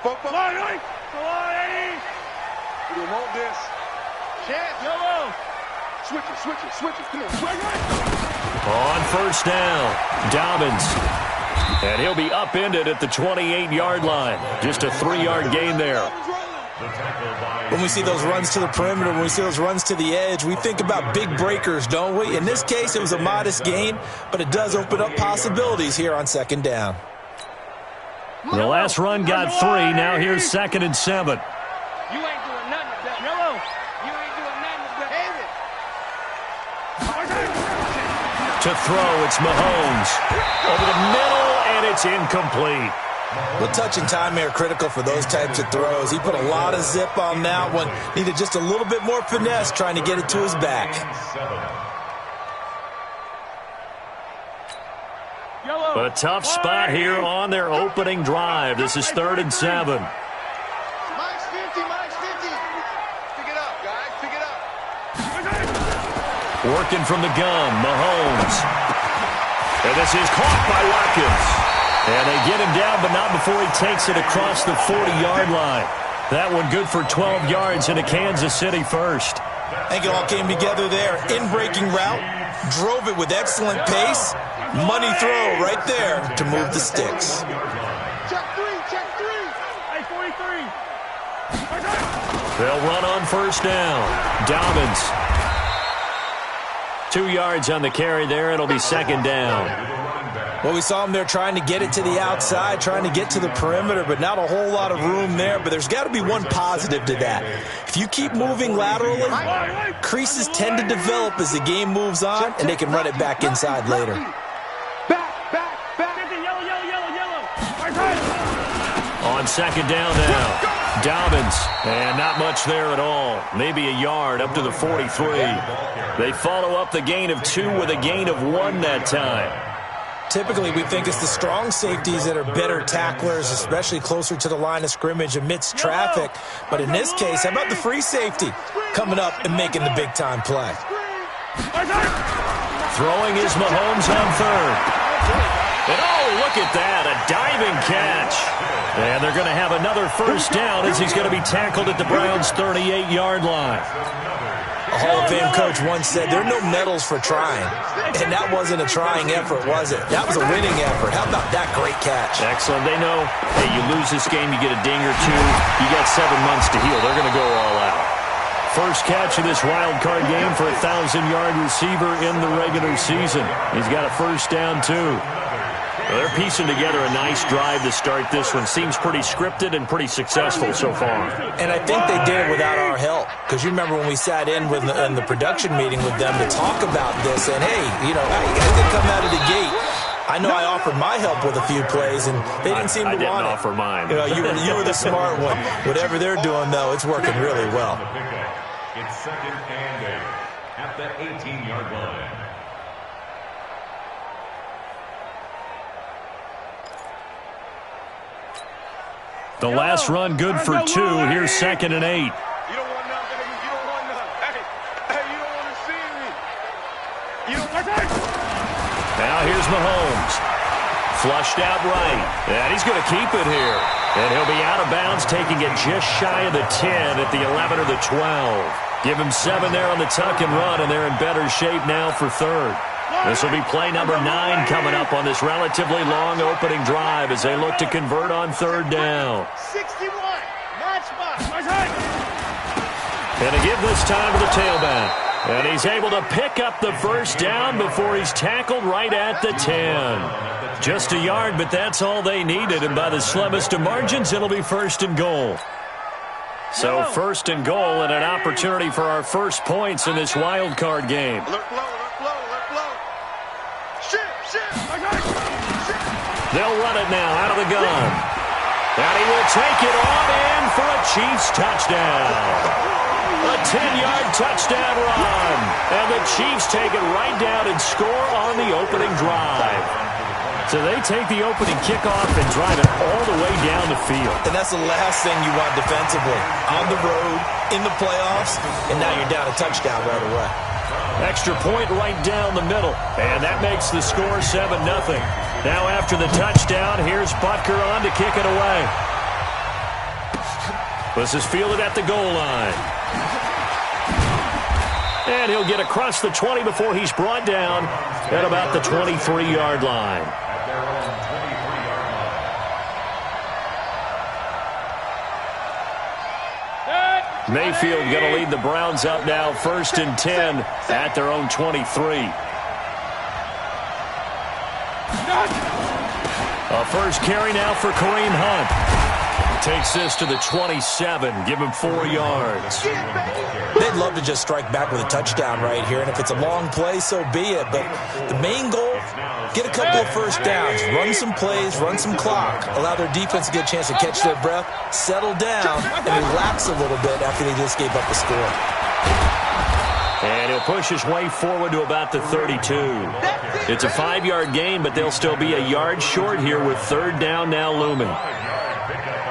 You want this? Chance. Yellow. Switch it. Come on. On first down, Dobbins. And he'll be upended at the 28-yard line. Just a 3-yard gain there. When we see those runs to the perimeter, when we see those runs to the edge, we think about big breakers, don't we? In this case, it was a modest gain, but it does open up possibilities here on second down. The last run got 3. Now here's 2nd and 7. You ain't doing nothing with that. Yellow. You ain't doing nothing with that. To throw, it's Mahomes. Over the middle, and it's incomplete. The touch and time are critical for those types of throws. He put a lot of zip on that one. Needed just a little bit more finesse trying to get it to his back. A tough spot here on their opening drive. This is 3rd and 7. Minus 50. Pick it up, guys. Pick it up. Working from the gun, Mahomes. And this is caught by Watkins. And they get him down, but not before he takes it across the 40-yard line. That one good for 12 yards into Kansas City first. I think it all came together there. In-breaking route, drove it with excellent pace. Money throw right there to move the sticks. Check three. Hey, 43. They'll run on first down. Dobbins. 2 yards on the carry there. It'll be 2nd down. Well, we saw him there trying to get it to the outside, trying to get to the perimeter, but not a whole lot of room there. But there's got to be one positive to that. If you keep moving laterally, creases tend to develop as the game moves on, and they can run it back inside later. Back. Yellow. On 2nd down now, Dobbins. And not much there at all. Maybe a yard up to the 43. They follow up the gain of 2 with a gain of 1 that time. Typically, we think it's the strong safeties that are better tacklers, especially closer to the line of scrimmage amidst traffic. But in this case, how about the free safety coming up and making the big-time play? Throwing is Mahomes on 3rd. And oh, look at that, a diving catch. And they're going to have another first down as he's going to be tackled at the Browns' 38-yard line. A Hall of Fame coach once said, there are no medals for trying. And that wasn't a trying effort, was it? That was a winning effort. How about that great catch? Excellent. They know, hey, you lose this game, you get a ding or 2. You got 7 months to heal. They're going to go all out. First catch of this wild card game for a 1,000-yard receiver in the regular season. He's got a first down, too. Well, they're piecing together a nice drive to start this one. Seems pretty scripted and pretty successful so far. And I think they did it without our help. Because you remember when we sat in the production meeting with them to talk about this, and hey, you know, how you guys did come out of the gate. I know I offered my help with a few plays, and they didn't seem to want it. I didn't offer mine. You know, you were the smart one. Whatever they're doing, though, it's working really well. It's 2nd and 8 at the 18-yard line. The last run good for 2. Here's 2nd and 8. You don't want none, baby. You don't want none. Hey, you don't want to see me. You don't want that. Now here's Mahomes. Flushed out right. And he's going to keep it here. And he'll be out of bounds, taking it just shy of the 10 at the 11 or the 12. Give him 7 there on the tuck and run, and they're in better shape now for 3rd. This will be play number 9 coming up on this relatively long opening drive as they look to convert on 3rd down. 61. Match spot. And a give this time to the tailback. And he's able to pick up the first down before he's tackled right at the 10. Just a yard, but that's all they needed. And by the slimmest of margins, it'll be 1st and goal. So 1st and goal and an opportunity for our first points in this wild card game. They'll run it now out of the gun. And he will take it on in for a Chiefs touchdown. A 10-yard touchdown run. And the Chiefs take it right down and score on the opening drive. So they take the opening kickoff and drive it all the way down the field. And that's the last thing you want defensively. On the road, in the playoffs, and now you're down a touchdown right away. Extra point right down the middle. And that makes the score 7-0. Now after the touchdown, here's Butker on to kick it away. This is fielded at the goal line. And he'll get across the 20 before he's brought down at about the 23-yard line. Mayfield going to lead the Browns up now, 1st and 10 at their own 23. A first carry now for Kareem Hunt. Takes this to the 27, give him 4 yards. They'd love to just strike back with a touchdown right here, and if it's a long play, so be it. But the main goal, get a couple of first downs, run some plays, run some clock, allow their defense to get a chance to catch their breath, settle down, and relax a little bit after they just gave up the score. And he'll push his way forward to about the 32. It's a 5-yard gain, but they'll still be a yard short here with 3rd down now looming.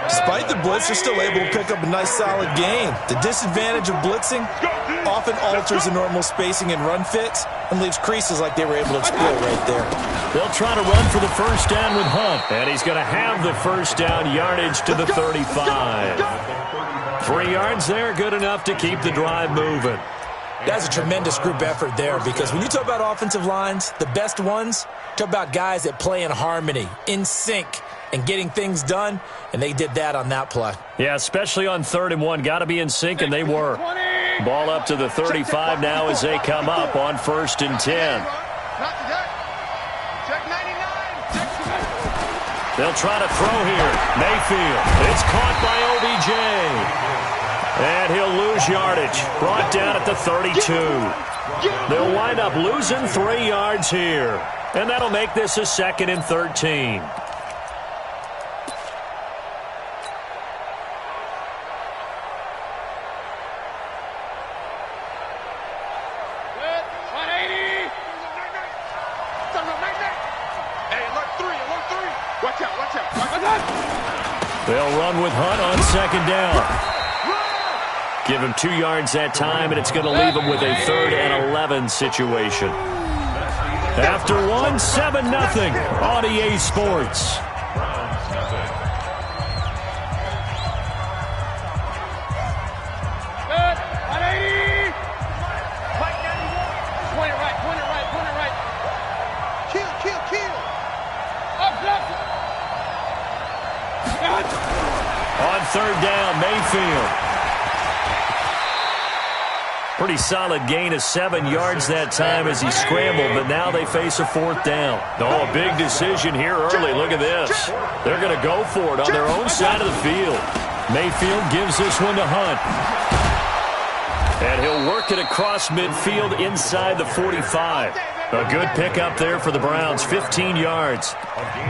Despite the blitz, they're still able to pick up a nice solid gain. The disadvantage of blitzing often alters the normal spacing and run fits and leaves creases like they were able to exploit right there. They'll try to run for the first down with Hunt, and he's going to have the first down yardage to the 35. 3 yards there, good enough to keep the drive moving. That's a tremendous group effort there, because when you talk about offensive lines, the best ones, talk about guys that play in harmony, in sync, and getting things done, and they did that on that play. Yeah, especially on 3rd and 1. Got to be in sync, and they were. Ball up to the 35 now as they come up on 1st and 10. They'll try to throw here. Mayfield. It's caught by OBJ. And he'll lose yardage. Brought down at the 32. They'll wind up losing 3 yards here. And that'll make this a 2nd and 13. They'll run with Hunt on 2nd down. Give him 2 yards that time, and it's going to leave him with a 3rd and 11 situation. After 1, 7-0 on EA Sports. On 3rd down, Mayfield. Pretty solid gain of 7 yards that time as he scrambled, but now they face a 4th down. Oh, a big decision here early. Look at this. They're going to go for it on their own side of the field. Mayfield gives this one to Hunt. And he'll work it across midfield inside the 45. A good pickup there for the Browns, 15 yards.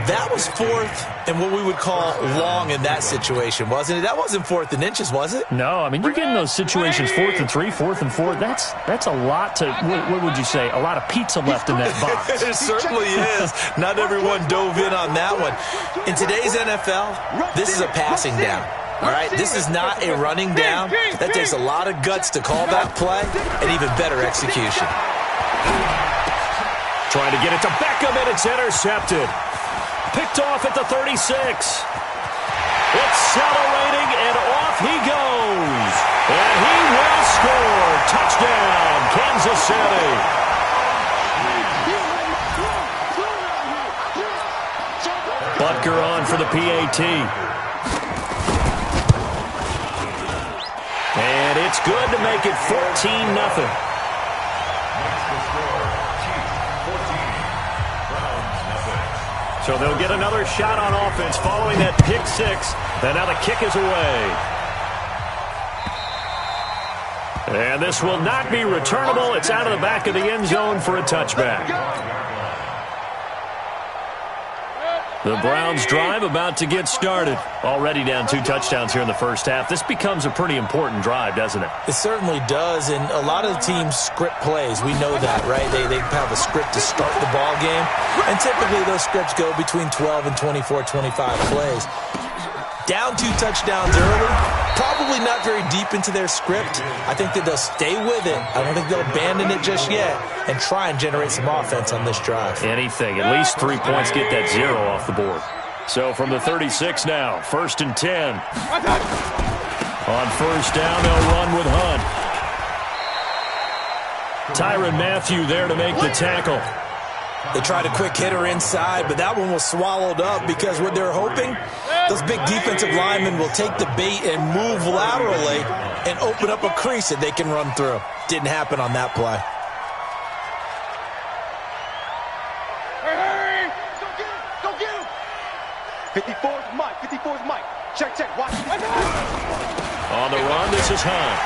That was 4th and what we would call long in that situation, wasn't it? That wasn't 4th and inches, was it? No, I mean, you're getting those situations 4th and 3, 4th and 4. That's a lot to, what would you say, a lot of pizza left in that box. It certainly is. Not everyone dove in on that one. In today's NFL, this is a passing down. All right, this is not a running down. That takes a lot of guts to call that play and even better execution. Trying to get it to Beckham, and it's intercepted. Picked off at the 36. Accelerating, and off he goes. And he will score. Touchdown, Kansas City. Butker on for the PAT. And it's good to make it 14-0. So they'll get another shot on offense following that pick 6. And now the kick is away. And this will not be returnable. It's out of the back of the end zone for a touchback. The Browns drive about to get started. Already down 2 touchdowns here in the first half. This becomes a pretty important drive, doesn't it? It certainly does, and a lot of the teams script plays. We know that, right? They have a script to start the ball game, and typically those scripts go between 12 and 24, 25 plays. Down 2 touchdowns early, probably not very deep into their script. I think that they'll stay with it. I don't think they'll abandon it just yet and try and generate some offense on this drive. Anything. At least 3 points, get that 0 off the board. So from the 36 now, 1st and 10. On first down, they'll run with Hunt. Tyrann Mathieu there to make the tackle. They tried a quick hitter inside, but that one was swallowed up because what they're hoping, those big defensive linemen will take the bait and move laterally and open up a crease that they can run through. Didn't happen on that play. Hey! Go get him! 54's Mike. 54's Mike. Check. Watch. On the run, this is Hunt.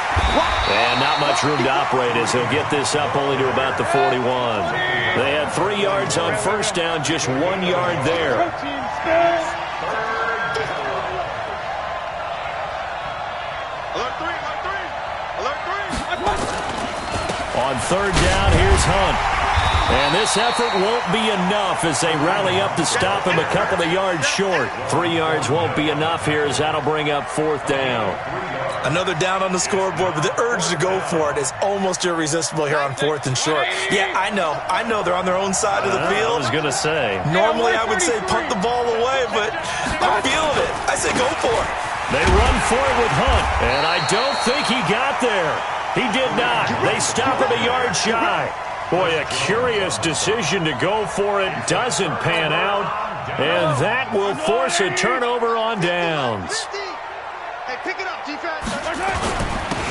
And not much room to operate as he'll get this up only to about the 41. They had 3 yards on first down, just 1 yard there. Alert 3. On third down, here's Hunt. And this effort won't be enough as they rally up to stop him a couple of yards short. 3 yards won't be enough here as that'll bring up fourth down. Another down on the scoreboard, but the urge to go for it is almost irresistible here on fourth and short. Yeah, I know they're on their own side of the field. I was going to say. Normally I would say punt the ball away, but I'm feeling it. I say go for it. They run for it with Hunt, and I don't think he got there. He did not. They stop him a yard shy. Boy, a curious decision to go for it. Doesn't pan out, and that will force a turnover on downs. Hey, pick it up, defense.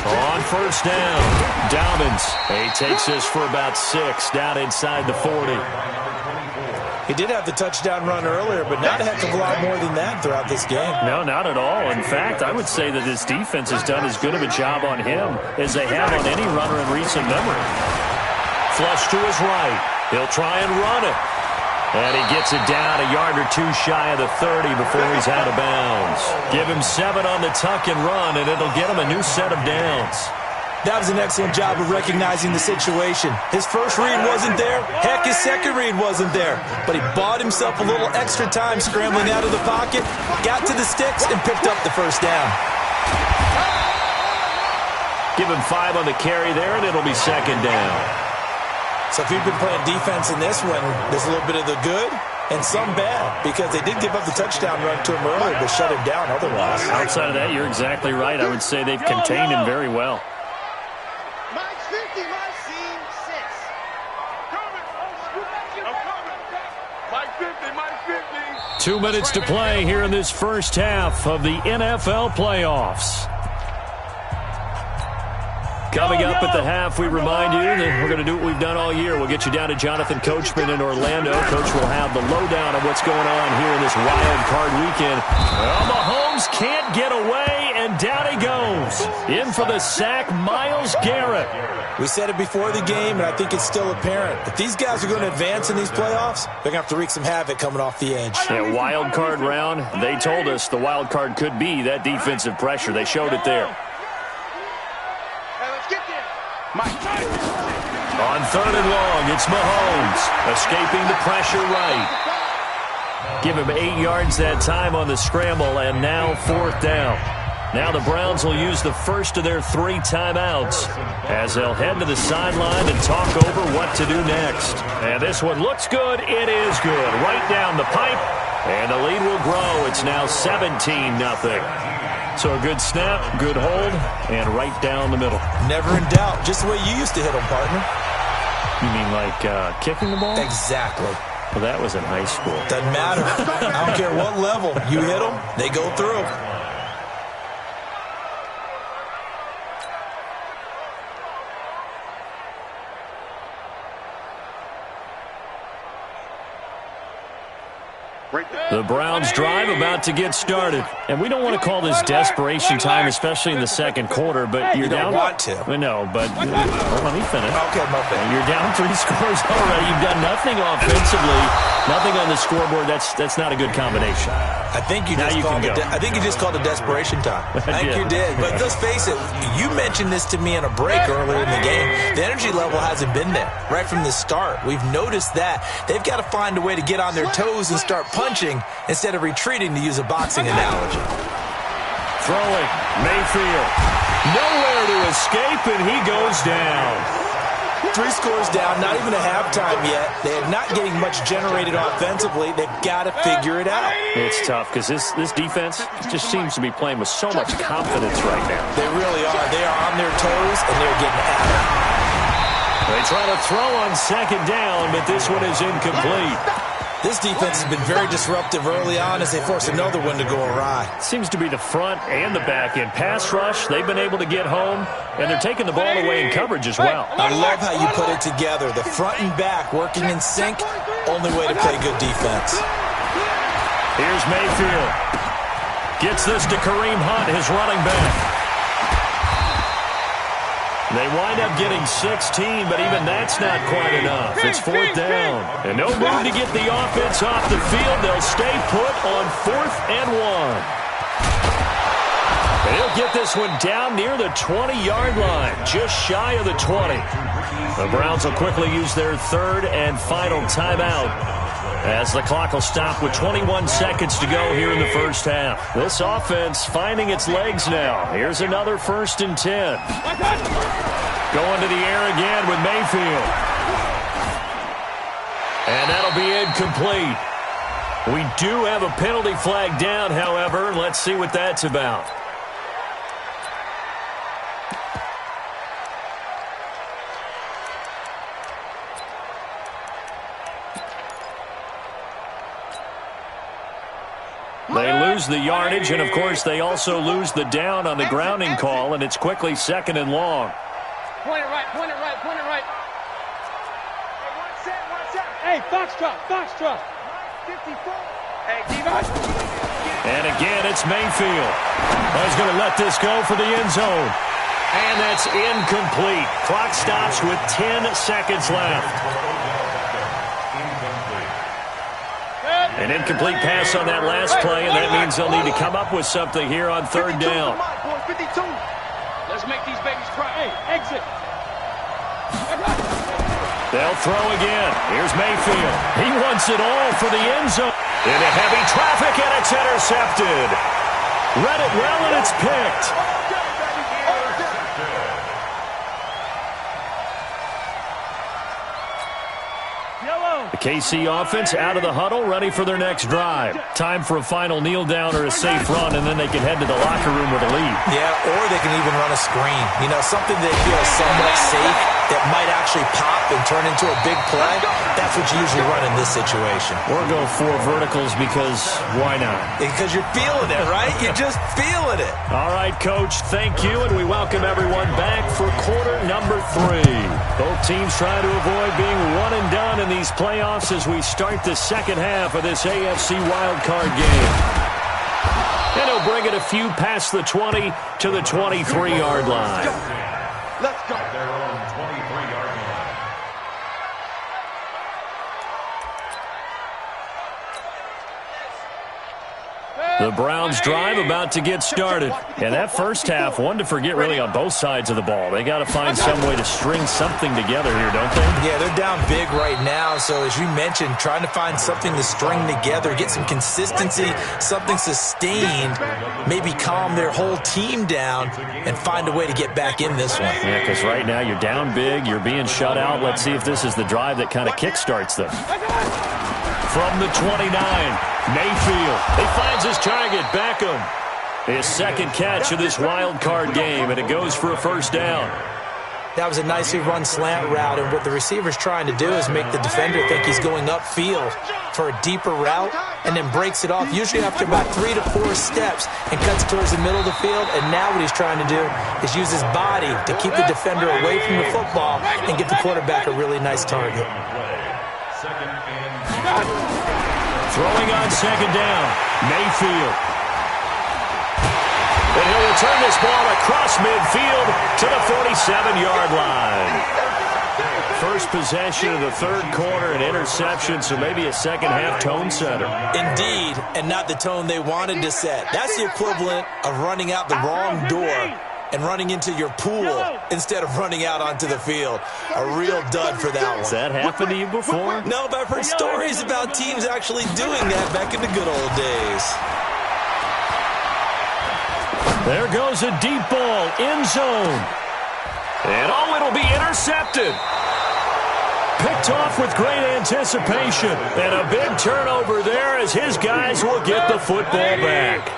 On first down, Dobbins. He takes this for about 6 down inside the 40. He did have the touchdown run earlier, but not a heck of a lot more than that throughout this game. No, not at all. In fact, I would say that this defense has done as good of a job on him as they have on any runner in recent memory. Flush to his right. He'll try and run it. And he gets it down a yard or 2 shy of the 30 before he's out of bounds. Give him 7 on the tuck and run, and it'll get him a new set of downs. That was an excellent job of recognizing the situation. His first read wasn't there. Heck, his second read wasn't there. But he bought himself a little extra time scrambling out of the pocket, got to the sticks, and picked up the first down. Give him 5 on the carry there, and it'll be second down. So if you've been playing defense in this one, there's a little bit of the good and some bad, because they did give up the touchdown run to him earlier, but shut him down otherwise. Outside of that, you're exactly right. I would say they've contained him very well. Mike's 50, Mike's 6. Mike 50. 2 minutes to play here in this first half of the NFL playoffs. Coming up at the half, we remind you that we're going to do what we've done all year. We'll get you down to Jonathan Coachman in Orlando. Coach will have the lowdown of what's going on here in this wild card weekend. Well, Mahomes can't get away, and down he goes. In for the sack, Myles Garrett. We said it before the game, and I think it's still apparent. If these guys are going to advance in these playoffs, they're going to have to wreak some havoc coming off the edge. Yeah, wild card round. They told us the wild card could be that defensive pressure. They showed it there. On third and long, it's Mahomes escaping the pressure right. Give him 8 yards that time on the scramble, and now fourth down. Now the Browns will use the first of their 3 timeouts as they'll head to the sideline and talk over what to do next. And this one looks good. It is good. Right down the pipe, and the lead will grow. It's now 17-0. So a good snap, good hold, and right down the middle. Never in doubt. Just the way you used to hit them, partner. You mean like kicking the ball? Exactly. Well, that was in high school. Doesn't matter. I don't care what level. You hit them, they go through. The Browns drive about to get started. And we don't want to call this desperation time, especially in the second quarter, but you're down. You don't want to. No, but let me finish. Okay, my bad. You're down 3 scores already. You've done nothing offensively, nothing on the scoreboard. That's not a good combination. I think you just called it desperation time. I think you did. But let's face it, you mentioned this to me in a break earlier in the game. The energy level hasn't been there right from the start. We've noticed that. They've got to find a way to get on their toes and start punching instead of retreating, to use a boxing analogy. Throwing, Mayfield. Nowhere to escape, and he goes down. 3 scores down, not even a halftime yet. They're not getting much generated offensively. They've got to figure it out. It's tough because this defense just seems to be playing with so much confidence right now. They really are. They are on their toes, and they're getting at it. They try to throw on second down, but this one is incomplete. This defense has been very disruptive early on as they force another one to go awry. Seems to be the front and the back end. Pass rush, they've been able to get home, and they're taking the ball away in coverage as well. I love how you put it together. The front and back working in sync, only way to play good defense. Here's Mayfield. Gets this to Kareem Hunt, his running back. They wind up getting 16, but even that's not quite enough. It's 4th down. And no room to get the offense off the field. They'll stay put on 4th and 1. They'll get this one down near the 20-yard line, just shy of the 20. The Browns will quickly use their third and final timeout as the clock will stop with 21 seconds to go here in the first half. This offense finding its legs now. Here's another 1st and 10. Going to the air again with Mayfield. And that'll be incomplete. We do have a penalty flag down, however. Let's see what that's about. They lose the yardage, and, of course, they also lose the down on the grounding call, and it's quickly 2nd and long. Point it right, point it right, point it right. Hey, Foxtrot, Foxtrot. 54. Hey, defense. And again, it's Mayfield. He's going to let this go for the end zone. And that's incomplete. Clock stops with 10 seconds left. An incomplete pass on that last play, and that means they'll need to come up with something here on 3rd down. 52. Let's make these babies cry. Hey, exit. They'll throw again. Here's Mayfield. He wants it all for the end zone. Into heavy traffic, and it's intercepted. Read it well, and it's picked. The KC offense out of the huddle, ready for their next drive. Time for a final kneel down or a safe run, and then they can head to the locker room with a lead. Yeah, or they can even run a screen. You know, something they feel somewhat safe that might actually pop and turn into a big play. That's what you usually run in this situation. Or go 4 verticals because why not? Because you're feeling it, right? You're just feeling it. All right, Coach, thank you, and we welcome everyone back for quarter number 3. Both teams try to avoid being one and done in these playoffs as we start the second half of this AFC wildcard game. And he'll bring it a few past the 20 to the 23-yard line. Let's go. Their own 23-yard line. The Browns drive about to get started. And that first half, one to forget really on both sides of the ball. They got to find some way to string something together here, don't they? Yeah, they're down big right now. So as you mentioned, trying to find something to string together, get some consistency, something sustained, maybe calm their whole team down and find a way to get back in this one. Yeah, because right now you're down big, you're being shut out. Let's see if this is the drive that kind of kickstarts them. From the 29, Mayfield. He finds his target, Beckham. His second catch of this wild card game, and it goes for a 1st down. That was a nicely run slant route, and what the receiver's trying to do is make the defender think he's going upfield for a deeper route and then breaks it off, usually after about 3 to 4 steps, and cuts towards the middle of the field. And now what he's trying to do is use his body to keep the defender away from the football and get the quarterback a really nice target. Throwing on 2nd down, Mayfield. And he'll return this ball across midfield to the 47-yard line. First possession of the 3rd quarter, an interception, so maybe a second-half tone setter. Indeed, and not the tone they wanted to set. That's the equivalent of running out the wrong door and running into your pool instead of running out onto the field. A real dud for that one. Has that happened to you before? No, but I've heard stories about teams actually doing that back in the good old days. There goes a deep ball, end zone. And it'll be intercepted. Picked off with great anticipation. And a big turnover there as his guys will get the football back.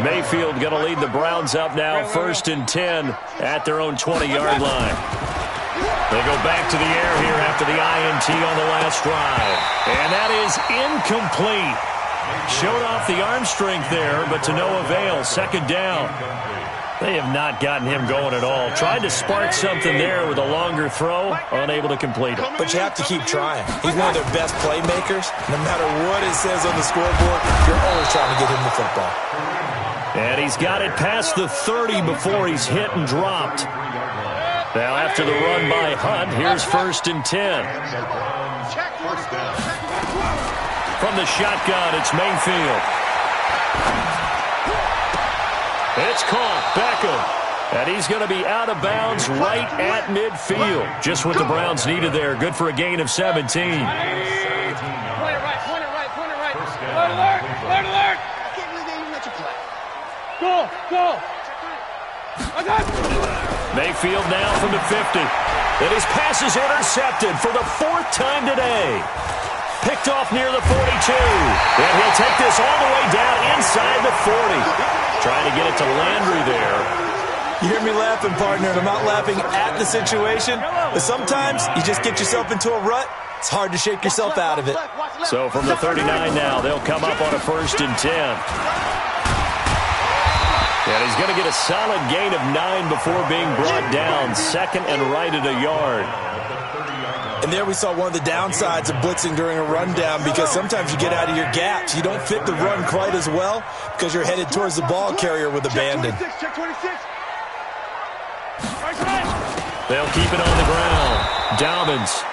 Mayfield going to lead the Browns up now, 1st and 10 at their own 20-yard line. They go back to the air here after the INT on the last drive. And that is incomplete. Showed off the arm strength there, but to no avail. 2nd down. They have not gotten him going at all. Tried to spark something there with a longer throw, unable to complete it. But you have to keep trying. He's one of their best playmakers. No matter what it says on the scoreboard, you're always trying to get him the football. And he's got it past the 30 before he's hit and dropped. Now after the run by Hunt, here's 1st and 10. From the shotgun, it's Mayfield. It's caught. Beckham. And he's going to be out of bounds right at midfield. Just what the Browns needed there. Good for a gain of 17. Point it right. Alert. I can't believe they even let you play. Go. Mayfield now from the 50. And his pass is intercepted for the 4th time today. Picked off near the 42. And he'll take this all the way down inside the 40. Trying to get it to Landry there. You hear me laughing, partner, and I'm not laughing at the situation, but sometimes you just get yourself into a rut. It's hard to shake yourself out of it. So from the 39 now, they'll come up on a 1st and 10. And he's going to get a solid gain of 9 before being brought down. 2nd and right at a yard. And there we saw one of the downsides of blitzing during a rundown, because sometimes you get out of your gaps. You don't fit the run quite as well because you're headed towards the ball carrier with abandon. Check 26. They'll keep it on the ground. Dobbins.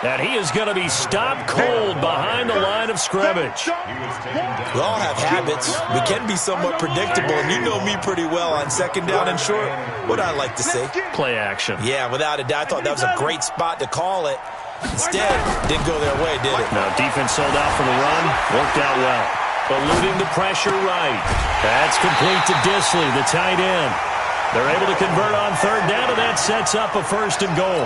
And he is going to be stopped cold behind the line of scrimmage. We all have habits. We can be somewhat predictable, and you know me pretty well on 2nd down and short. What I like to say? Play action. Yeah, without a doubt. I thought that was a great spot to call it. Instead, didn't go their way, did it? No, defense sold out for the run. Worked out well. Eluding the pressure right. That's complete to Disley, the tight end. They're able to convert on 3rd down, and that sets up a 1st and goal.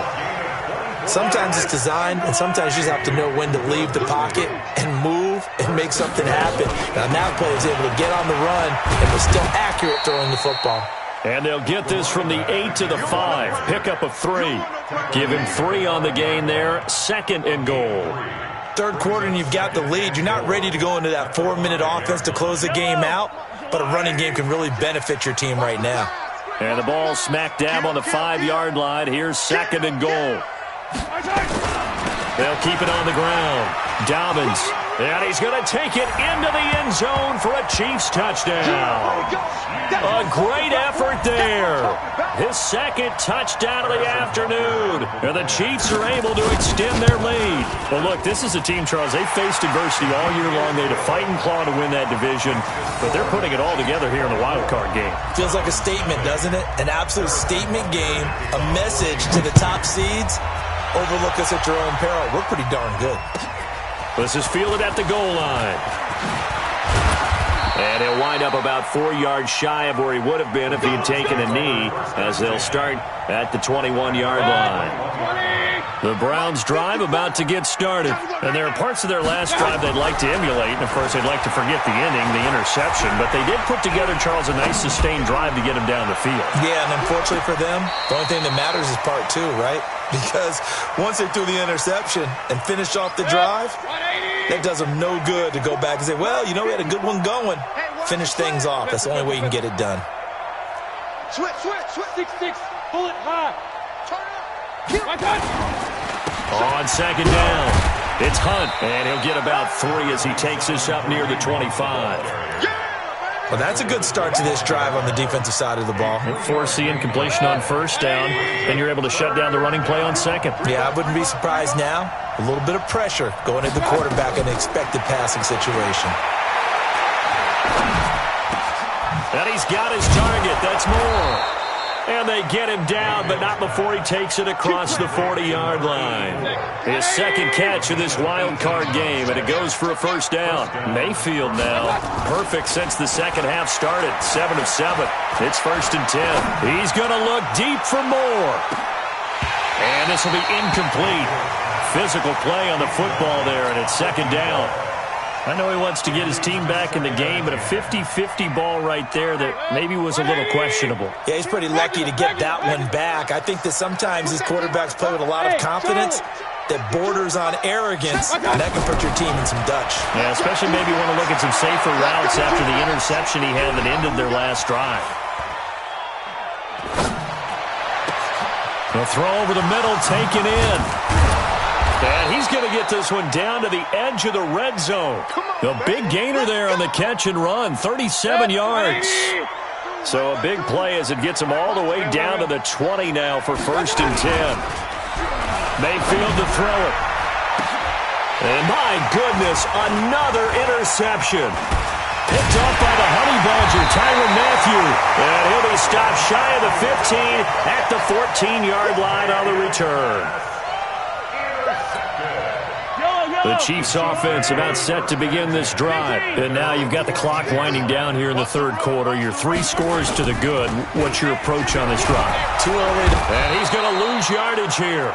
Sometimes it's designed, and sometimes you just have to know when to leave the pocket and move and make something happen. Now that player is able to get on the run and was still accurate throwing the football. And they'll get this from the 8 to the 5. Pickup of 3. Give him 3 on the gain there. 2nd and goal. 3rd quarter and you've got the lead. You're not ready to go into that 4-minute offense to close the game out, but a running game can really benefit your team right now. And the ball smack dab on the 5-yard line. Here's 2nd and goal. They'll keep it on the ground. Dobbins. And he's going to take it into the end zone for a Chiefs touchdown. A great effort there. His 2nd touchdown of the afternoon. And the Chiefs are able to extend their lead. Well, look, this is a team, Charles. They faced adversity all year long. They had to fight and claw to win that division. But they're putting it all together here in the wild card game. Feels like a statement, doesn't it? An absolute statement game. A message to the top seeds. Overlook us at your own peril. We're pretty darn good. This is fielded at the goal line. And he'll wind up about 4 yards shy of where he would have been if he had taken a knee, as they'll start at the 21-yard line. The Browns drive about to get started. And there are parts of their last drive they'd like to emulate. And, of course, they'd like to forget the inning, the interception. But they did put together, Charles, a nice sustained drive to get him down the field. Yeah, and unfortunately for them, the only thing that matters is part 2, right? Because once they threw the interception and finished off the drive, that does them no good to go back and say, well, you know, we had a good one going. Finish things off. That's the only way you can get it done. Switch. 6-6. Pull it high. Turn up. On 2nd down, it's Hunt, and he'll get about 3 as he takes this up near the 25. Well, that's a good start to this drive on the defensive side of the ball. Force the incompletion on 1st down, and you're able to shut down the running play on 2nd. Yeah, I wouldn't be surprised now. A little bit of pressure going at the quarterback in an expected passing situation. And he's got his target. That's more. And they get him down, but not before he takes it across the 40-yard line. His 2nd catch of this wild card game, and it goes for a 1st down. Mayfield now, perfect since the second half started, 7 of 7. It's 1st and 10. He's going to look deep for more. And this will be incomplete. Physical play on the football there, and it's second down. I know he wants to get his team back in the game, but a 50-50 ball right there that maybe was a little questionable. Yeah, he's pretty lucky to get that one back. I think that sometimes these quarterbacks play with a lot of confidence that borders on arrogance, and that can put your team in some Dutch. Yeah, especially maybe want to look at some safer routes after the interception he had that ended their last drive. The throw over the middle, taken in. And he's going to get this one down to the edge of the red zone. The big gainer there on the catch and run, 37 yards. So a big play as it gets him all the way down to the 20 now for 1st and 10. Mayfield to throw it. And my goodness, another interception. Picked off by the Honey Badger, Tyrann Mathieu. And he'll be stopped shy of the 15 at the 14-yard line on the return. The Chiefs offense about set to begin this drive. And now you've got the clock winding down here in the third quarter. Your 3 scores to the good. What's your approach on this drive? Too early to... And he's going to lose yardage here,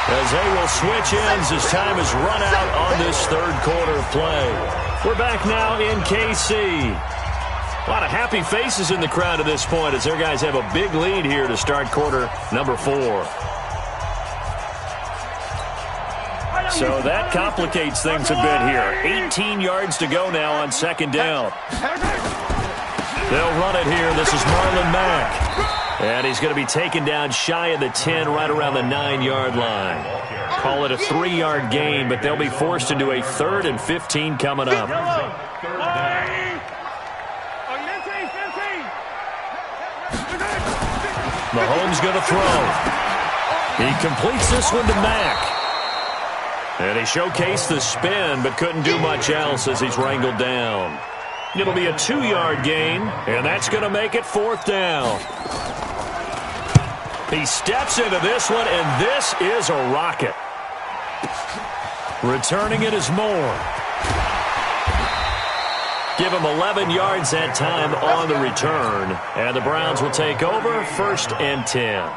as they will switch ends as time has run out on this third quarter of play. We're back now in KC. A lot of happy faces in the crowd at this point as their guys have a big lead here to start quarter number 4. So that complicates things a bit here. 18 yards to go now on second down. They'll run it here. This is Marlon Mack. And he's going to be taken down shy of the 10, right around the 9-yard line. Call it a 3-yard gain, but they'll be forced into a 3rd and 15 coming up. Mahomes going to throw. He completes this one to Mack. And he showcased the spin, but couldn't do much else as he's wrangled down. It'll be a 2-yard gain, and that's going to make it 4th down. He steps into this one, and this is a rocket. Returning it is Moore. Give him 11 yards that time on the return, and the Browns will take over 1st and 10.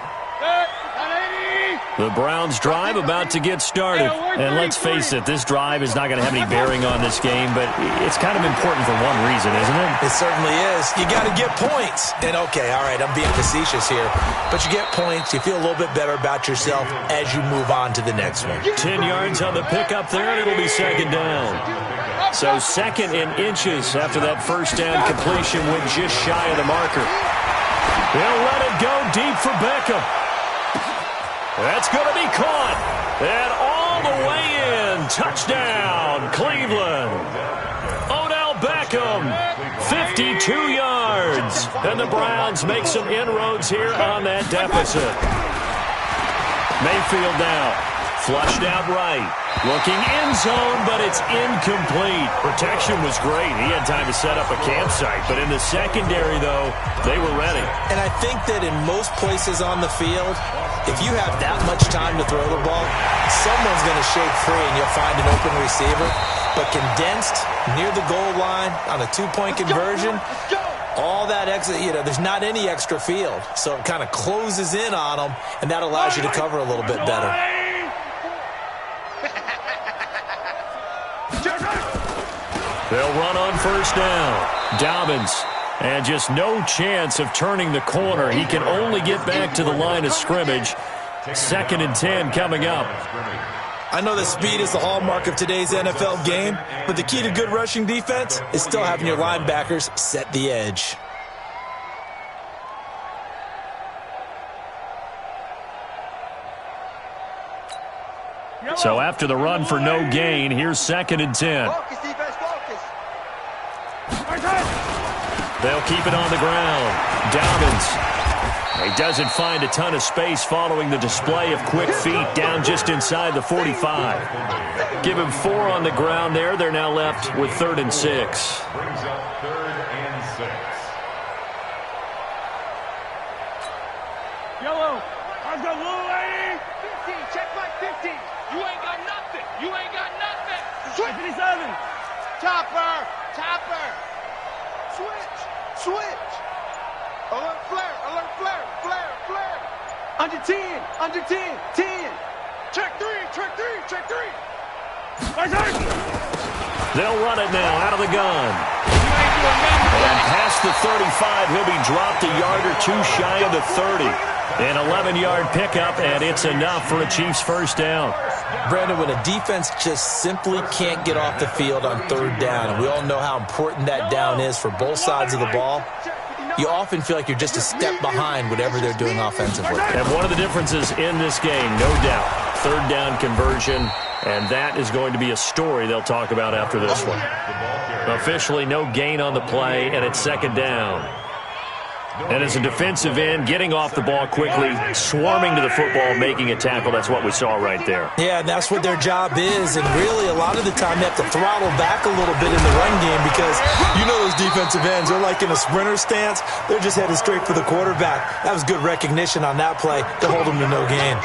The Browns drive about to get started. And let's face it, this drive is not going to have any bearing on this game, but it's kind of important for one reason, isn't it? It certainly is. You got to get points. And okay, all right, I'm being facetious here, but you get points, you feel a little bit better about yourself as you move on to the next one. 10 yards on the pickup there, and it'll be second down. So 2nd and inches after that first down completion went just shy of the marker. They'll let it go deep for Beckham. That's going to be caught. And all the way in. Touchdown, Cleveland. Odell Beckham, 52 yards. And the Browns make some inroads here on that deficit. Mayfield now. Flushed out right. Looking end zone, but it's incomplete. Protection was great. He had time to set up a campsite. But in the secondary, though, they were ready. And I think that in most places on the field, if you have that much time to throw the ball, someone's going to shake free and you'll find an open receiver. But condensed, near the goal line, on a 2-point conversion, all that extra, there's not any extra field. So it kind of closes in on them, and that allows you to cover a little bit better. They'll run on first down. Dobbins. And just no chance of turning the corner. He can only get back to the line of scrimmage. 2nd and 10 coming up. I know that speed is the hallmark of today's NFL game, but the key to good rushing defense is still having your linebackers set the edge. So after the run for no gain, here's 2nd and 10. They'll keep it on the ground. Dobbins. He doesn't find a ton of space following the display of quick feet down just inside the 45. Give him 4 on the ground there. They're now left with 3rd and 6. Brings up 3rd and 6. Yellow. I've got little lady. 15. Check my 15. You ain't got nothing. You ain't got nothing. 57. Chopper. Chopper. Switch. Switch. Alert flare. Alert flare. Flare. Flare. Under 10, under 10, 10. Check 3, check 3, check 3. They'll run it now out of the gun. And past the 35, he'll be dropped a yard or two shy of the 30. An 11-yard pickup, and it's enough for a Chiefs first down. Brandon, when a defense just simply can't get off the field on third down, and we all know how important that down is for both sides of the ball, you often feel like you're just a step behind whatever they're doing offensively. And one of the differences in this game, no doubt, third down conversion, and that is going to be a story they'll talk about after this one. Officially, no gain on the play, and it's second down. And as a defensive end, getting off the ball quickly, swarming to the football, making a tackle, that's what we saw right there. Yeah, and that's what their job is. And really, a lot of the time, they have to throttle back a little bit in the run game because you know those defensive ends, they're like in a sprinter stance. They're just headed straight for the quarterback. That was good recognition on that play to hold him to no gain.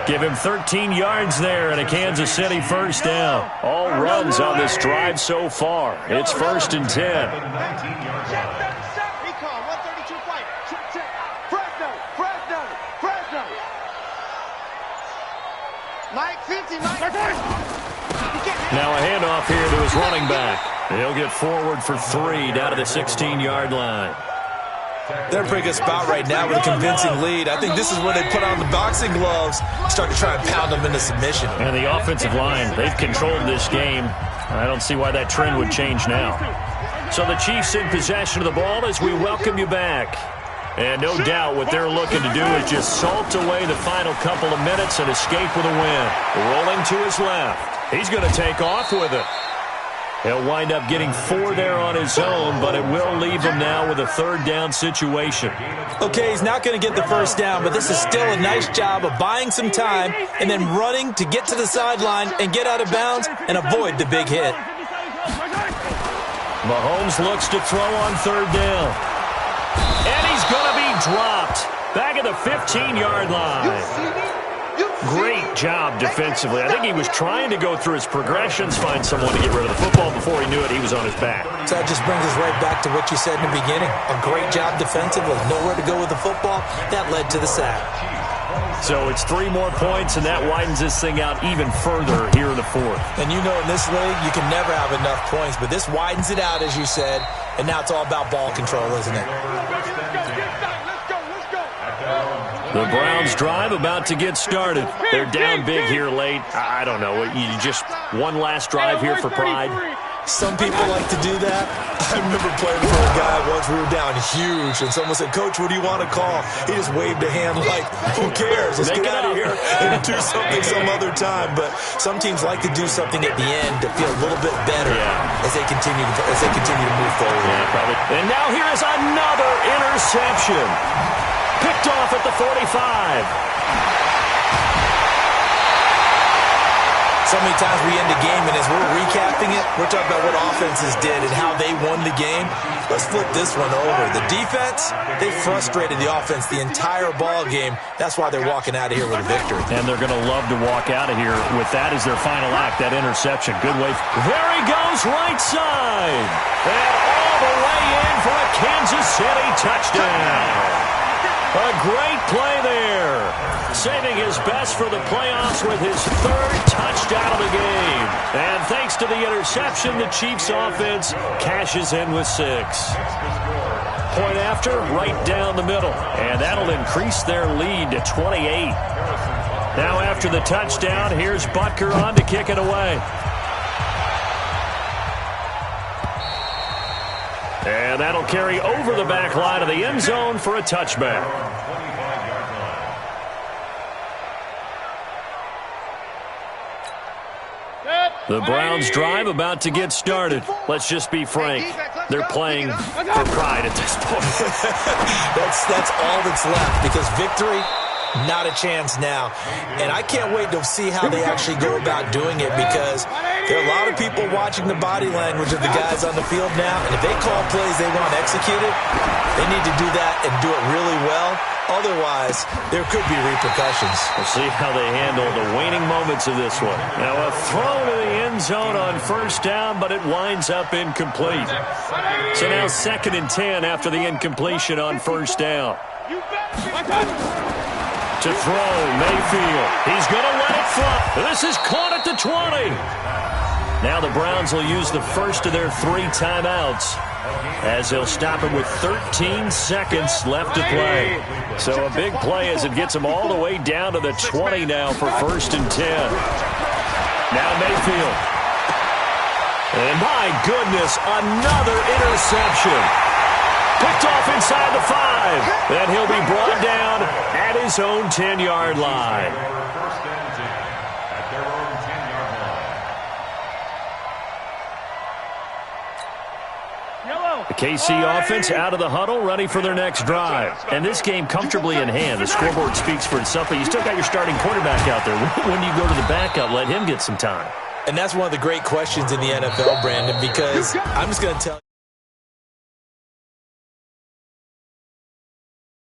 Give him 13 yards there and a Kansas City first down. All runs on this drive so far. It's 1st and 10. Now a handoff here to his running back. He'll get forward for 3 down to the 16-yard line. They're in a pretty good spot right now with a convincing lead. I think this is where they put on the boxing gloves and start to try and pound them into submission. And the offensive line, they've controlled this game. I don't see why that trend would change now. So the Chiefs in possession of the ball as we welcome you back. And no doubt what they're looking to do is just salt away the final couple of minutes and escape with a win. Rolling to his left. He's going to take off with it. He'll wind up getting 4 there on his own, but it will leave him now with a third down situation. Okay, he's not going to get the first down, but this is still a nice job of buying some time and then running to get to the sideline and get out of bounds and avoid the big hit. Mahomes looks to throw on third down. And he's going to be dropped back at the 15-yard line. Great job defensively. I think he was trying to go through his progressions, find someone to get rid of the football. Before he knew it, he was on his back. So that just brings us right back to what you said in the beginning. A great job defensively. Nowhere to go with the football. That led to the sack. So it's 3 more points, and that widens this thing out even further here in the 4th. And you know in this league, you can never have enough points, but this widens it out, as you said, and now it's all about ball control, isn't it? The Browns drive about to get started. They're down big here late. I don't know. You just one last drive here for pride. Some people like to do that. I remember playing for a guy once. We were down huge, and someone said, "Coach, what do you want to call?" He just waved a hand like, "Who cares? Let's get out of here and do something some other time." But some teams like to do something at the end to feel a little bit better as they continue to move forward. Yeah, probably. And now here is another interception. Picked off at the 45. So many times we end a game, and as we're recapping it, we're talking about what offenses did and how they won the game. Let's flip this one over. The defense, they frustrated the offense the entire ball game. That's why they're walking out of here with a victory. And they're going to love to walk out of here with that as their final act, that interception. Good way. There he goes, right side. And all the way in for a Kansas City touchdown. A great play there. Saving his best for the playoffs with his 3rd touchdown of the game. And thanks to the interception, the Chiefs offense cashes in with 6. Point after, right down the middle. And that'll increase their lead to 28. Now after the touchdown, here's Butker on to kick it away. And that'll carry over the back line of the end zone for a touchback. The Browns drive about to get started. Let's just be frank. They're playing for pride at this point. That's all that's left, because victory, not a chance now. And I can't wait to see how they actually go about doing it, because there are a lot of people watching the body language of the guys on the field now, and if they call plays they want executed, they need to do that and do it really well. Otherwise, there could be repercussions. We'll see how they handle the waning moments of this one. Now a throw to the end zone on first down, but it winds up incomplete. So now 2nd and 10 after the incompletion on first down. To throw, Mayfield. He's going to let it fly. This is caught at the 20. Now the Browns will use the first of their 3 timeouts as they'll stop him with 13 seconds left to play. So a big play as it gets him all the way down to the 20 now for 1st and 10. Now Mayfield. And my goodness, another interception. Picked off inside the 5. And he'll be brought down at his own 10-yard line. The KC offense out of the huddle, ready for their next drive. And this game comfortably in hand. The scoreboard speaks for itself, but you still got your starting quarterback out there. When do you go to the backup, let him get some time? And that's one of the great questions in the NFL, Brandon, because I'm just going to tell you.